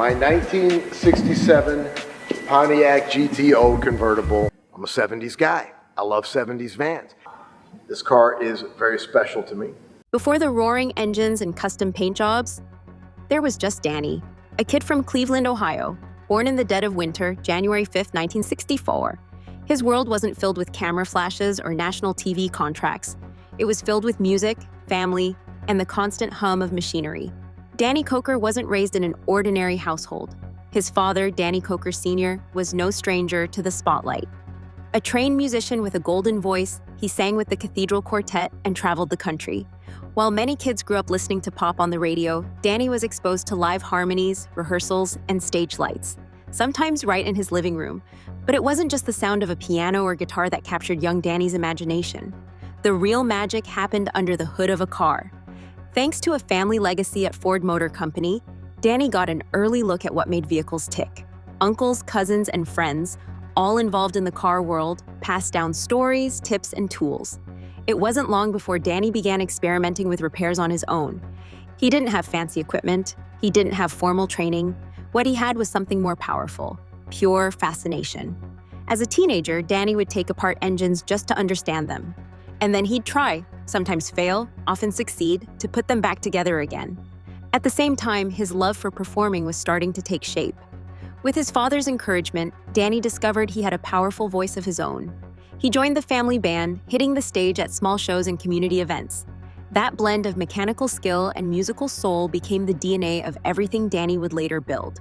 My 1967 Pontiac GTO convertible. I'm a 70s guy. I love 70s vans. This car is very special to me. Before the roaring engines and custom paint jobs, there was just Danny, a kid from Cleveland, Ohio, born in the dead of winter, January 5, 1964. His world wasn't filled with camera flashes or national TV contracts. It was filled with music, family, and the constant hum of machinery. Danny Koker wasn't raised in an ordinary household. His father, Danny Koker Sr., was no stranger to the spotlight. A trained musician with a golden voice, he sang with the Cathedral Quartet and traveled the country. While many kids grew up listening to pop on the radio, Danny was exposed to live harmonies, rehearsals, and stage lights, sometimes right in his living room. But it wasn't just the sound of a piano or guitar that captured young Danny's imagination. The real magic happened under the hood of a car. Thanks to a family legacy at Ford Motor Company, Danny got an early look at what made vehicles tick. Uncles, cousins, and friends, all involved in the car world, passed down stories, tips, and tools. It wasn't long before Danny began experimenting with repairs on his own. He didn't have fancy equipment. He didn't have formal training. What he had was something more powerful: pure fascination. As a teenager, Danny would take apart engines just to understand them. And then he'd try, sometimes fail, often succeed, to put them back together again. At the same time, his love for performing was starting to take shape. With his father's encouragement, Danny discovered he had a powerful voice of his own. He joined the family band, hitting the stage at small shows and community events. That blend of mechanical skill and musical soul became the DNA of everything Danny would later build.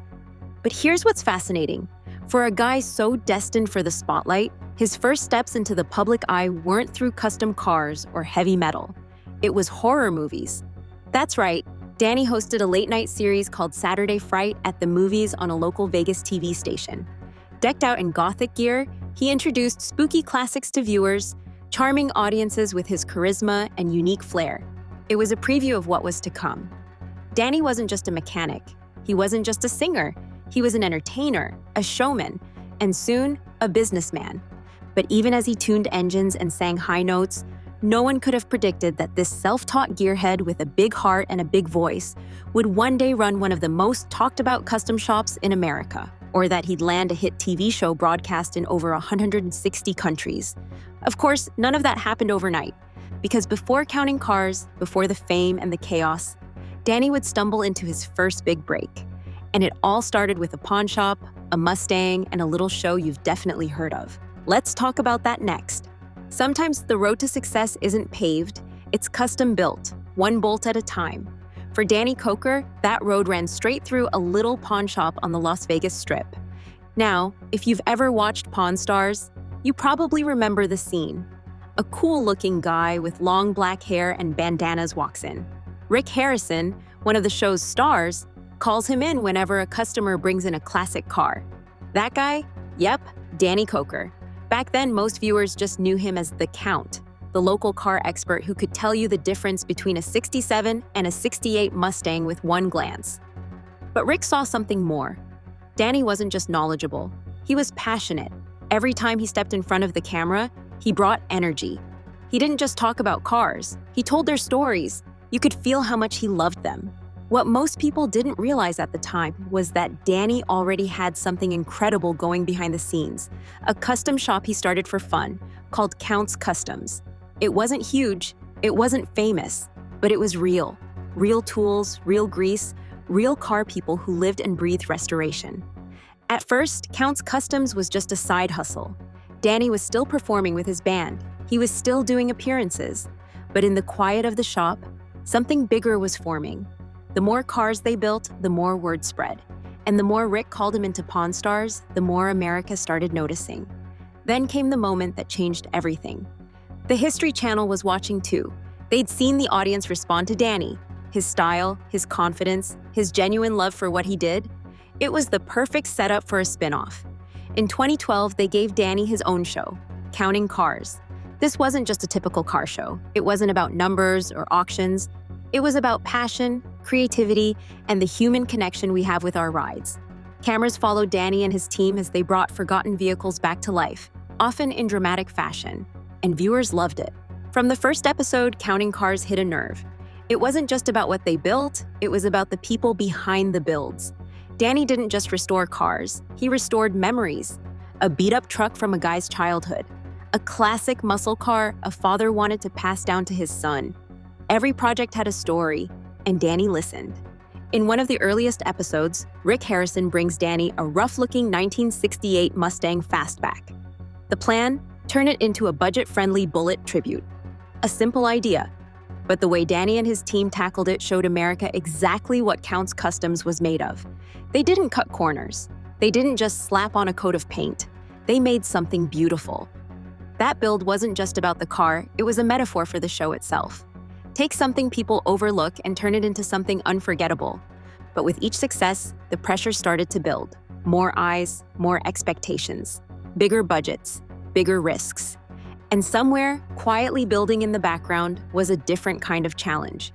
But here's what's fascinating. For a guy so destined for the spotlight, his first steps into the public eye weren't through custom cars or heavy metal. It was horror movies. That's right, Danny hosted a late-night series called Saturday Fright at the movies on a local Vegas TV station. Decked out in gothic gear, he introduced spooky classics to viewers, charming audiences with his charisma and unique flair. It was a preview of what was to come. Danny wasn't just a mechanic. He wasn't just a singer. He was an entertainer, a showman, and soon, a businessman. But even as he tuned engines and sang high notes, no one could have predicted that this self-taught gearhead with a big heart and a big voice would one day run one of the most talked-about custom shops in America, or that he'd land a hit TV show broadcast in over 160 countries. Of course, none of that happened overnight, because before counting cars, before the fame and the chaos, Danny would stumble into his first big break. And it all started with a pawn shop, a Mustang, and a little show you've definitely heard of. Let's talk about that next. Sometimes the road to success isn't paved, it's custom built, one bolt at a time. For Danny Koker, that road ran straight through a little pawn shop on the Las Vegas Strip. Now, if you've ever watched Pawn Stars, you probably remember the scene. A cool-looking guy with long black hair and bandanas walks in. Rick Harrison, one of the show's stars, calls him in whenever a customer brings in a classic car. That guy? Yep, Danny Koker. Back then, most viewers just knew him as the Count, the local car expert who could tell you the difference between a 67 and a 68 Mustang with one glance. But Rick saw something more. Danny wasn't just knowledgeable, he was passionate. Every time he stepped in front of the camera, he brought energy. He didn't just talk about cars, he told their stories. You could feel how much he loved them. What most people didn't realize at the time was that Danny already had something incredible going behind the scenes, a custom shop he started for fun, called Count's Customs. It wasn't huge, it wasn't famous, but it was real. Real tools, real grease, real car people who lived and breathed restoration. At first, Count's Customs was just a side hustle. Danny was still performing with his band. He was still doing appearances. But in the quiet of the shop, something bigger was forming. The more cars they built, the more word spread. And the more Rick called him into Pawn Stars, the more America started noticing. Then came the moment that changed everything. The History Channel was watching too. They'd seen the audience respond to Danny, his style, his confidence, his genuine love for what he did. It was the perfect setup for a spin-off. In 2012, they gave Danny his own show, Counting Cars. This wasn't just a typical car show. It wasn't about numbers or auctions. It was about passion, creativity, and the human connection we have with our rides. Cameras followed Danny and his team as they brought forgotten vehicles back to life, often in dramatic fashion, and viewers loved it. From the first episode, Counting Cars hit a nerve. It wasn't just about what they built, it was about the people behind the builds. Danny didn't just restore cars, he restored memories. A beat-up truck from a guy's childhood. A classic muscle car a father wanted to pass down to his son. Every project had a story, and Danny listened. In one of the earliest episodes, Rick Harrison brings Danny a rough-looking 1968 Mustang Fastback. The plan? Turn it into a budget-friendly bullet tribute. A simple idea, but the way Danny and his team tackled it showed America exactly what Counts Customs was made of. They didn't cut corners. They didn't just slap on a coat of paint. They made something beautiful. That build wasn't just about the car, it was a metaphor for the show itself. Take something people overlook and turn it into something unforgettable. But with each success, the pressure started to build. More eyes, more expectations. Bigger budgets, bigger risks. And somewhere, quietly building in the background, was a different kind of challenge.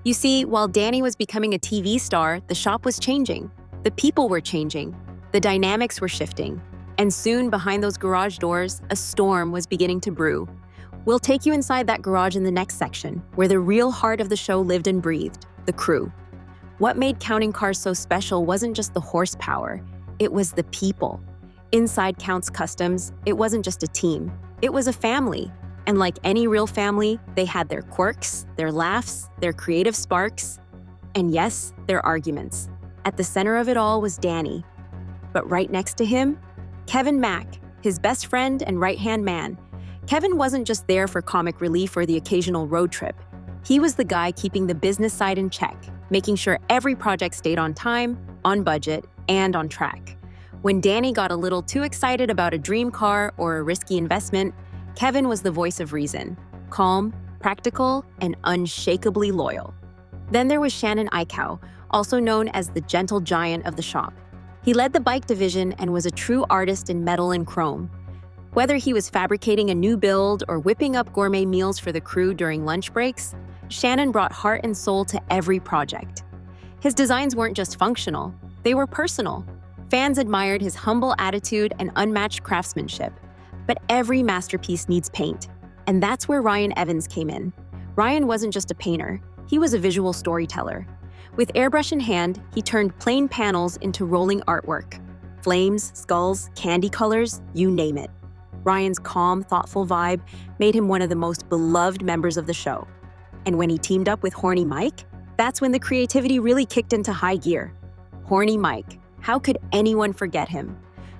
You see, while Danny was becoming a TV star, the shop was changing. The people were changing. The dynamics were shifting. And soon, behind those garage doors, a storm was beginning to brew. We'll take you inside that garage in the next section, where the real heart of the show lived and breathed, the crew. What made Counting Cars so special wasn't just the horsepower, it was the people. Inside Counts Customs, it wasn't just a team, it was a family. And like any real family, they had their quirks, their laughs, their creative sparks, and yes, their arguments. At the center of it all was Danny. But right next to him, Kevin Mack, his best friend and right-hand man. Kevin wasn't just there for comic relief or the occasional road trip. He was the guy keeping the business side in check, making sure every project stayed on time, on budget, and on track. When Danny got a little too excited about a dream car or a risky investment, Kevin was the voice of reason, calm, practical, and unshakably loyal. Then there was Shannon Eichow, also known as the gentle giant of the shop. He led the bike division and was a true artist in metal and chrome. Whether he was fabricating a new build or whipping up gourmet meals for the crew during lunch breaks, Shannon brought heart and soul to every project. His designs weren't just functional, they were personal. Fans admired his humble attitude and unmatched craftsmanship. But every masterpiece needs paint, and that's where Ryan Evans came in. Ryan wasn't just a painter, he was a visual storyteller. With airbrush in hand, he turned plain panels into rolling artwork. Flames, skulls, candy colors, you name it. Ryan's calm, thoughtful vibe made him one of the most beloved members of the show. And when he teamed up with Horny Mike, that's when the creativity really kicked into high gear. Horny Mike, how could anyone forget him?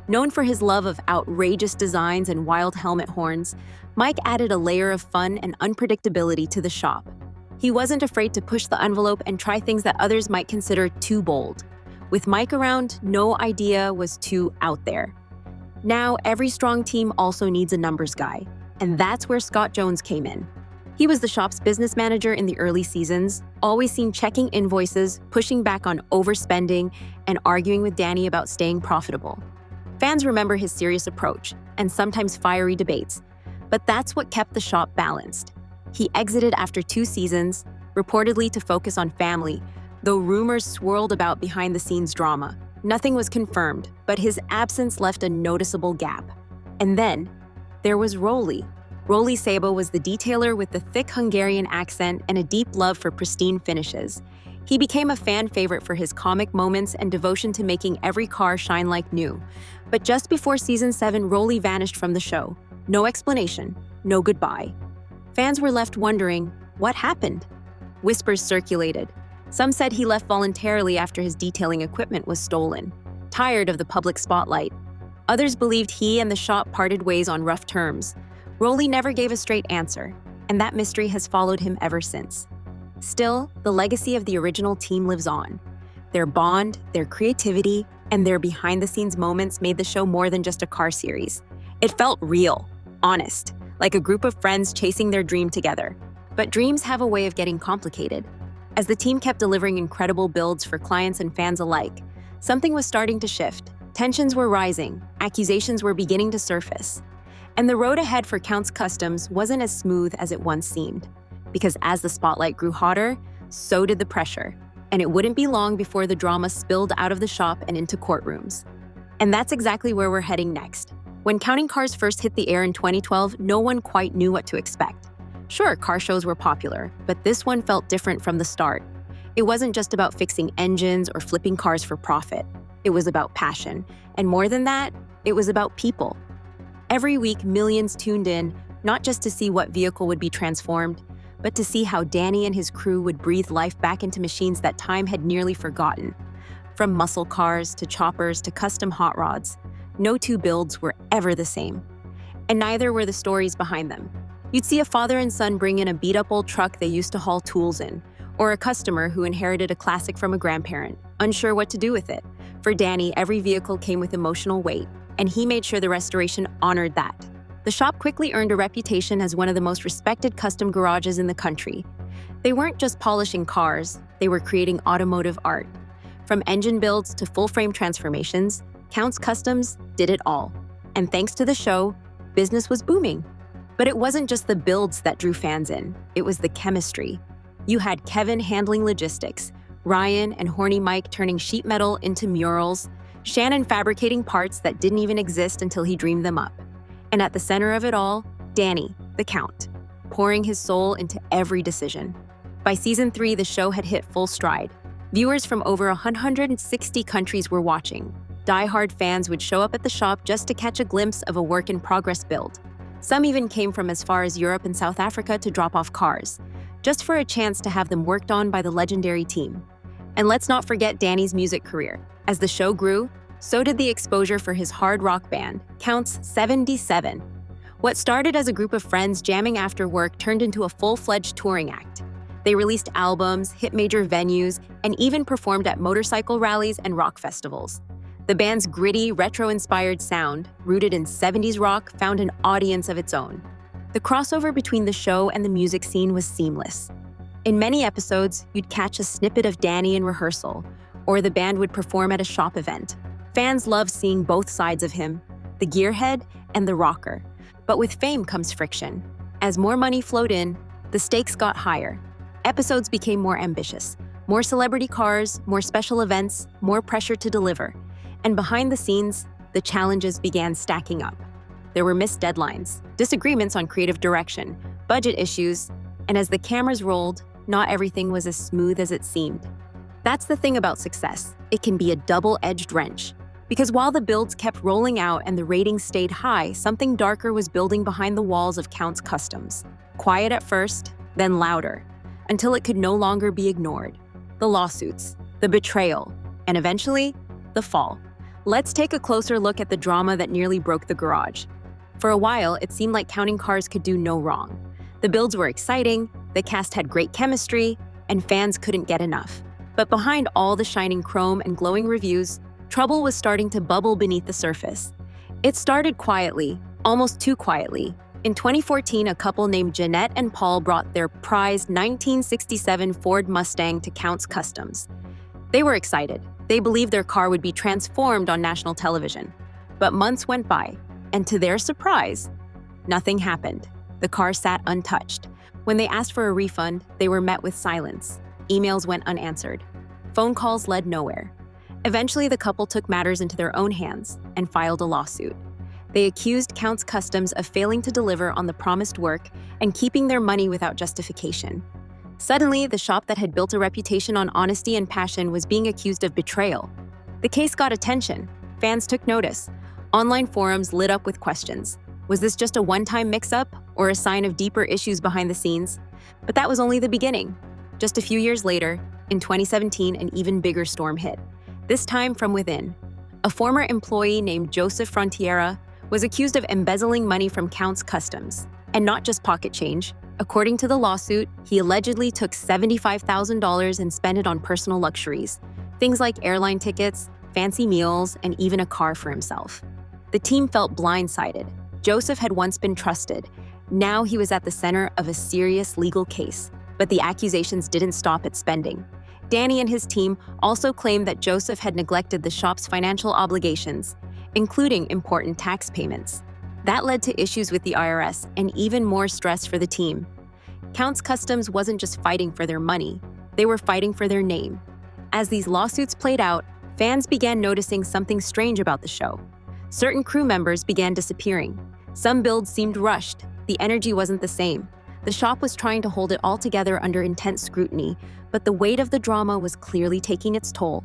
Known for his love of outrageous designs and wild helmet horns, Mike added a layer of fun and unpredictability to the shop. He wasn't afraid to push the envelope and try things that others might consider too bold. With Mike around, no idea was too out there. Now, every strong team also needs a numbers guy, and that's where Scott Jones came in. He was the shop's business manager in the early seasons, always seen checking invoices, pushing back on overspending, and arguing with Danny about staying profitable. Fans remember his serious approach, and sometimes fiery debates, but that's what kept the shop balanced. He exited after 2 seasons, reportedly to focus on family, though rumors swirled about behind-the-scenes drama. Nothing was confirmed, but his absence left a noticeable gap. And then, there was Rolly. Rolly Sabo was the detailer with the thick Hungarian accent and a deep love for pristine finishes. He became a fan favorite for his comic moments and devotion to making every car shine like new. But just before season 7, Rolly vanished from the show. No explanation, no goodbye. Fans were left wondering, what happened? Whispers circulated. Some said he left voluntarily after his detailing equipment was stolen, tired of the public spotlight. Others believed he and the shop parted ways on rough terms. Rolly never gave a straight answer, and that mystery has followed him ever since. Still, the legacy of the original team lives on. Their bond, their creativity, and their behind-the-scenes moments made the show more than just a car series. It felt real, honest, like a group of friends chasing their dream together. But dreams have a way of getting complicated. As the team kept delivering incredible builds for clients and fans alike, something was starting to shift. Tensions were rising, accusations were beginning to surface. And the road ahead for Counts Customs wasn't as smooth as it once seemed. Because as the spotlight grew hotter, so did the pressure. And it wouldn't be long before the drama spilled out of the shop and into courtrooms. And that's exactly where we're heading next. When Counting Cars first hit the air in 2012, no one quite knew what to expect. Sure, car shows were popular, but this one felt different from the start. It wasn't just about fixing engines or flipping cars for profit. It was about passion. And more than that, it was about people. Every week, millions tuned in, not just to see what vehicle would be transformed, but to see how Danny and his crew would breathe life back into machines that time had nearly forgotten. From muscle cars to choppers to custom hot rods, no two builds were ever the same. And neither were the stories behind them. You'd see a father and son bring in a beat-up old truck they used to haul tools in, or a customer who inherited a classic from a grandparent, unsure what to do with it. For Danny, every vehicle came with emotional weight, and he made sure the restoration honored that. The shop quickly earned a reputation as one of the most respected custom garages in the country. They weren't just polishing cars, they were creating automotive art. From engine builds to full-frame transformations, Count's Customs did it all. And thanks to the show, business was booming. But it wasn't just the builds that drew fans in, it was the chemistry. You had Kevin handling logistics, Ryan and Horny Mike turning sheet metal into murals, Shannon fabricating parts that didn't even exist until he dreamed them up. And at the center of it all, Danny, the Count, pouring his soul into every decision. By season 3, the show had hit full stride. Viewers from over 160 countries were watching. Die-hard fans would show up at the shop just to catch a glimpse of a work-in-progress build. Some even came from as far as Europe and South Africa to drop off cars, just for a chance to have them worked on by the legendary team. And let's not forget Danny's music career. As the show grew, so did the exposure for his hard rock band, Count's 77. What started as a group of friends jamming after work turned into a full-fledged touring act. They released albums, hit major venues, and even performed at motorcycle rallies and rock festivals. The band's gritty, retro-inspired sound, rooted in 70s rock, found an audience of its own. The crossover between the show and the music scene was seamless. In many episodes, you'd catch a snippet of Danny in rehearsal, or the band would perform at a shop event. Fans loved seeing both sides of him, the gearhead and the rocker. But with fame comes friction. As more money flowed in, the stakes got higher. Episodes became more ambitious. More celebrity cars, more special events, more pressure to deliver. And behind the scenes, the challenges began stacking up. There were missed deadlines, disagreements on creative direction, budget issues, and as the cameras rolled, not everything was as smooth as it seemed. That's the thing about success. It can be a double-edged wrench. Because while the builds kept rolling out and the ratings stayed high, something darker was building behind the walls of Count's Customs. Quiet at first, then louder, until it could no longer be ignored. The lawsuits, the betrayal, and eventually, the fall. Let's take a closer look at the drama that nearly broke the garage. For a while, it seemed like counting cars could do no wrong. The builds were exciting, the cast had great chemistry, and fans couldn't get enough. But behind all the shining chrome and glowing reviews, trouble was starting to bubble beneath the surface. It started quietly, almost too quietly. In 2014, a couple named Jeanette and Paul brought their prized 1967 Ford Mustang to Count's Customs. They were excited. They believed their car would be transformed on national television. But months went by, and to their surprise, nothing happened. The car sat untouched. When they asked for a refund, they were met with silence. Emails went unanswered. Phone calls led nowhere. Eventually, the couple took matters into their own hands and filed a lawsuit. They accused Count's Customs of failing to deliver on the promised work and keeping their money without justification. Suddenly, the shop that had built a reputation on honesty and passion was being accused of betrayal. The case got attention. Fans took notice. Online forums lit up with questions. Was this just a one-time mix-up or a sign of deeper issues behind the scenes? But that was only the beginning. Just a few years later, in 2017, an even bigger storm hit. This time from within. A former employee named Joseph Frontiera was accused of embezzling money from Count's Customs. And not just pocket change. According to the lawsuit, he allegedly took $75,000 and spent it on personal luxuries. Things like airline tickets, fancy meals, and even a car for himself. The team felt blindsided. Joseph had once been trusted. Now he was at the center of a serious legal case. But the accusations didn't stop at spending. Danny and his team also claimed that Joseph had neglected the shop's financial obligations, including important tax payments. That led to issues with the IRS and even more stress for the team. Count's Customs wasn't just fighting for their money, they were fighting for their name. As these lawsuits played out, fans began noticing something strange about the show. Certain crew members began disappearing. Some builds seemed rushed, the energy wasn't the same. The shop was trying to hold it all together under intense scrutiny, but the weight of the drama was clearly taking its toll.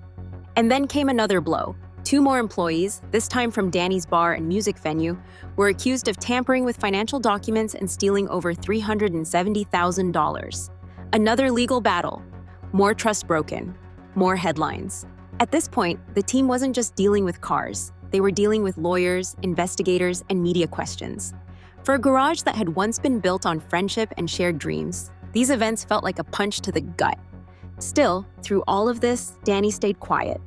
And then came another blow. Two more employees, this time from Danny's bar and music venue, were accused of tampering with financial documents and stealing over $370,000. Another legal battle. More trust broken. More headlines. At this point, the team wasn't just dealing with cars. They were dealing with lawyers, investigators, and media questions. For a garage that had once been built on friendship and shared dreams, these events felt like a punch to the gut. Still, through all of this, Danny stayed quiet.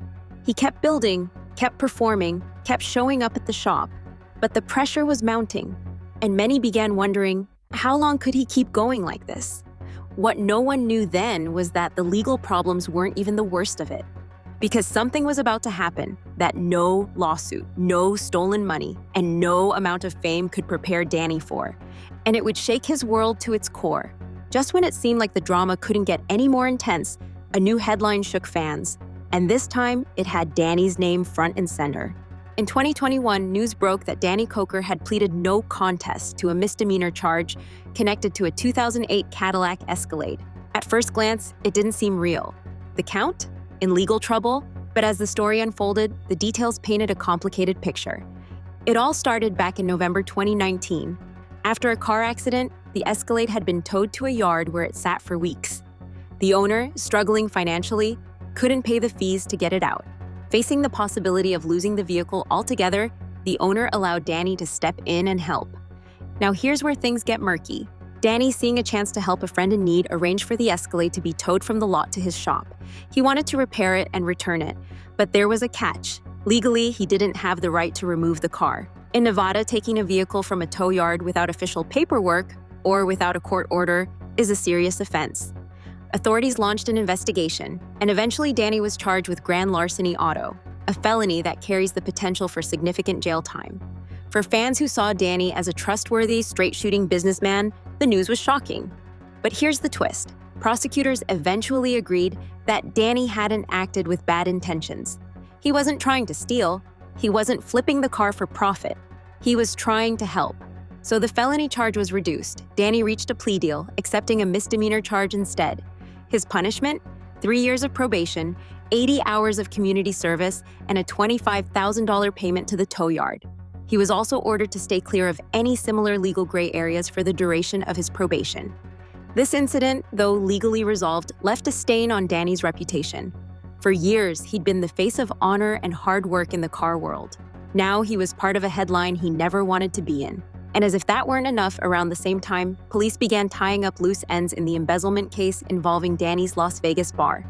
He kept building, kept performing, kept showing up at the shop. But the pressure was mounting, and many began wondering, how long could he keep going like this? What no one knew then was that the legal problems weren't even the worst of it. Because something was about to happen that no lawsuit, no stolen money, and no amount of fame could prepare Danny for. And it would shake his world to its core. Just when it seemed like the drama couldn't get any more intense, a new headline shook fans. And this time, it had Danny's name front and center. In 2021, news broke that Danny Koker had pleaded no contest to a misdemeanor charge connected to a 2008 Cadillac Escalade. At first glance, it didn't seem real. The count? In legal trouble? But as the story unfolded, the details painted a complicated picture. It all started back in November 2019. After a car accident, the Escalade had been towed to a yard where it sat for weeks. The owner, struggling financially, couldn't pay the fees to get it out. Facing the possibility of losing the vehicle altogether, the owner allowed Danny to step in and help. Now here's where things get murky. Danny, seeing a chance to help a friend in need, arranged for the Escalade to be towed from the lot to his shop. He wanted to repair it and return it, but there was a catch. Legally, he didn't have the right to remove the car. In Nevada, taking a vehicle from a tow yard without official paperwork or without a court order is a serious offense. Authorities launched an investigation, and eventually Danny was charged with grand larceny auto, a felony that carries the potential for significant jail time. For fans who saw Danny as a trustworthy, straight-shooting businessman, the news was shocking. But here's the twist. Prosecutors eventually agreed that Danny hadn't acted with bad intentions. He wasn't trying to steal. He wasn't flipping the car for profit. He was trying to help. So the felony charge was reduced. Danny reached a plea deal, accepting a misdemeanor charge instead. His punishment? 3 years of probation, 80 hours of community service, and a $25,000 payment to the tow yard. He was also ordered to stay clear of any similar legal gray areas for the duration of his probation. This incident, though legally resolved, left a stain on Danny's reputation. For years, he'd been the face of honor and hard work in the car world. Now he was part of a headline he never wanted to be in. And as if that weren't enough, around the same time, police began tying up loose ends in the embezzlement case involving Danny's Las Vegas bar.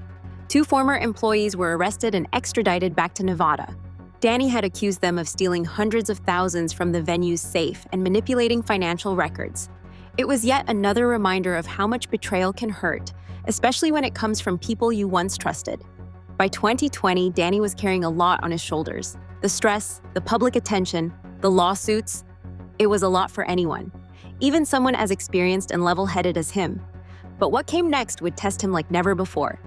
2 former employees were arrested and extradited back to Nevada. Danny had accused them of stealing hundreds of thousands from the venue's safe and manipulating financial records. It was yet another reminder of how much betrayal can hurt, especially when it comes from people you once trusted. By 2020, Danny was carrying a lot on his shoulders. The stress, the public attention, the lawsuits. It was a lot for anyone, even someone as experienced and level-headed as him. But what came next would test him like never before.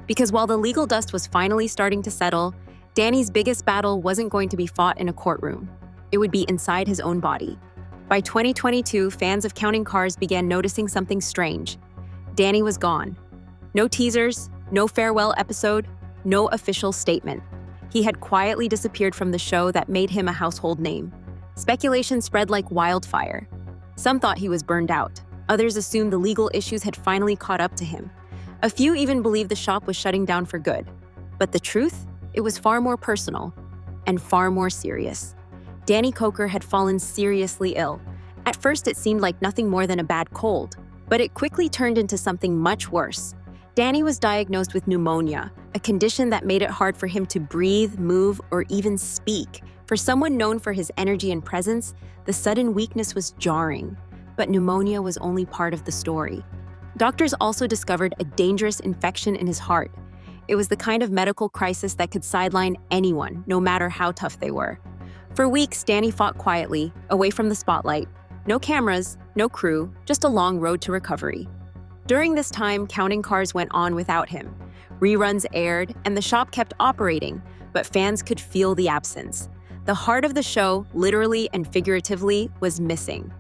Because while the legal dust was finally starting to settle, Danny's biggest battle wasn't going to be fought in a courtroom. It would be inside his own body. By 2022, fans of Counting Cars began noticing something strange. Danny was gone. No teasers, no farewell episode, no official statement. He had quietly disappeared from the show that made him a household name. Speculation spread like wildfire. Some thought he was burned out. Others assumed the legal issues had finally caught up to him. A few even believed the shop was shutting down for good. But the truth? It was far more personal and far more serious. Danny Koker had fallen seriously ill. At first, it seemed like nothing more than a bad cold, but it quickly turned into something much worse. Danny was diagnosed with pneumonia, a condition that made it hard for him to breathe, move, or even speak. For someone known for his energy and presence, the sudden weakness was jarring. But pneumonia was only part of the story. Doctors also discovered a dangerous infection in his heart. It was the kind of medical crisis that could sideline anyone, no matter how tough they were. For weeks, Danny fought quietly, away from the spotlight. No cameras, no crew, just a long road to recovery. During this time, Counting Cars went on without him. Reruns aired, and the shop kept operating, but fans could feel the absence. The heart of the show, literally and figuratively, was missing.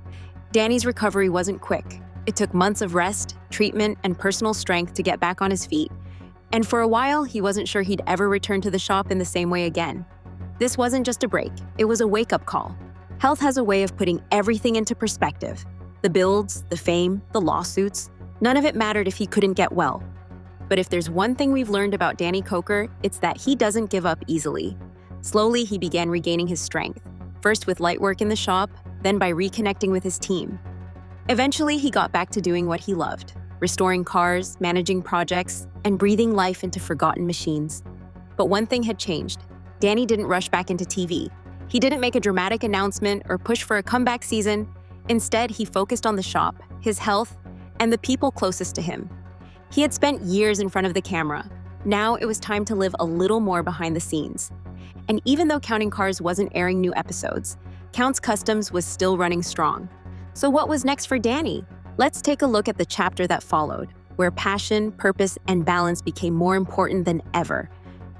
Danny's recovery wasn't quick. It took months of rest, treatment, and personal strength to get back on his feet. And for a while, he wasn't sure he'd ever return to the shop in the same way again. This wasn't just a break, it was a wake-up call. Health has a way of putting everything into perspective. The builds, the fame, the lawsuits, none of it mattered if he couldn't get well. But if there's one thing we've learned about Danny Koker, it's that he doesn't give up easily. Slowly, he began regaining his strength, first with light work in the shop, then by reconnecting with his team. Eventually, he got back to doing what he loved, restoring cars, managing projects, and breathing life into forgotten machines. But one thing had changed. Danny didn't rush back into TV. He didn't make a dramatic announcement or push for a comeback season. Instead, he focused on the shop, his health, and the people closest to him. He had spent years in front of the camera. Now it was time to live a little more behind the scenes. And even though Counting Cars wasn't airing new episodes, Counts Customs was still running strong. So what was next for Danny? Let's take a look at the chapter that followed, where passion, purpose, and balance became more important than ever.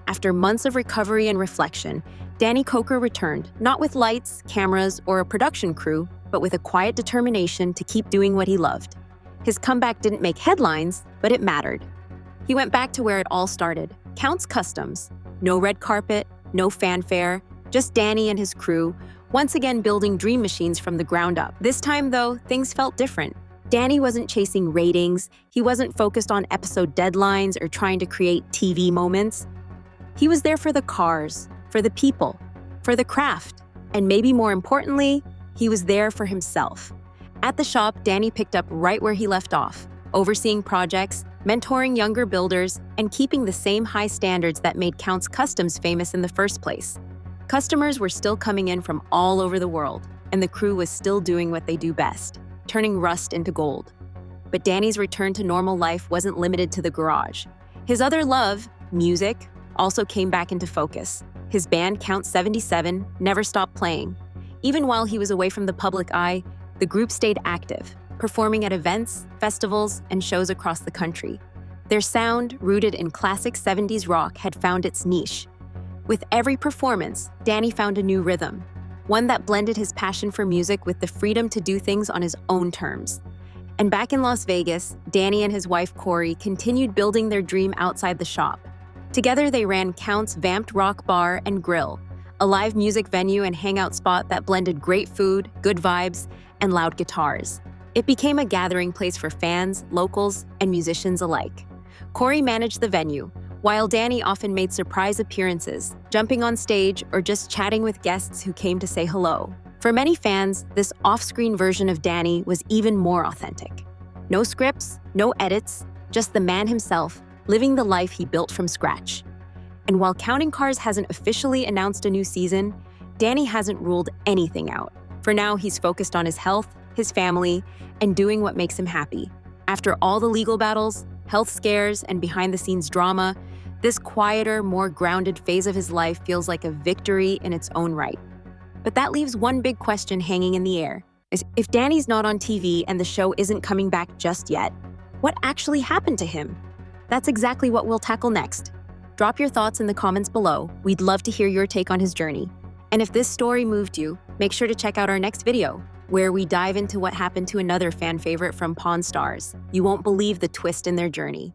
After months of recovery and reflection, Danny Koker returned, not with lights, cameras, or a production crew, but with a quiet determination to keep doing what he loved. His comeback didn't make headlines, but it mattered. He went back to where it all started, Counts Customs. No red carpet, no fanfare, just Danny and his crew, once again building dream machines from the ground up. This time, though, things felt different. Danny wasn't chasing ratings, he wasn't focused on episode deadlines or trying to create TV moments. He was there for the cars, for the people, for the craft, and maybe more importantly, he was there for himself. At the shop, Danny picked up right where he left off, overseeing projects, mentoring younger builders, and keeping the same high standards that made Counts Customs famous in the first place. Customers were still coming in from all over the world, and the crew was still doing what they do best, turning rust into gold. But Danny's return to normal life wasn't limited to the garage. His other love, music, also came back into focus. His band, Count 77, never stopped playing. Even while he was away from the public eye, the group stayed active, performing at events, festivals, and shows across the country. Their sound, rooted in classic 70s rock, had found its niche. With every performance, Danny found a new rhythm, one that blended his passion for music with the freedom to do things on his own terms. And back in Las Vegas, Danny and his wife Corey continued building their dream outside the shop. Together they ran Count's Vamped Rock Bar and Grill, a live music venue and hangout spot that blended great food, good vibes, and loud guitars. It became a gathering place for fans, locals, and musicians alike. Corey managed the venue, while Danny often made surprise appearances, jumping on stage or just chatting with guests who came to say hello. For many fans, this off-screen version of Danny was even more authentic. No scripts, no edits, just the man himself, living the life he built from scratch. And while Counting Cars hasn't officially announced a new season, Danny hasn't ruled anything out. For now, he's focused on his health, his family, and doing what makes him happy. After all the legal battles, health scares, and behind-the-scenes drama, this quieter, more grounded phase of his life feels like a victory in its own right. But that leaves one big question hanging in the air. If Danny's not on TV and the show isn't coming back just yet, what actually happened to him? That's exactly what we'll tackle next. Drop your thoughts in the comments below. We'd love to hear your take on his journey. And if this story moved you, make sure to check out our next video, where we dive into what happened to another fan favorite from Pawn Stars. You won't believe the twist in their journey.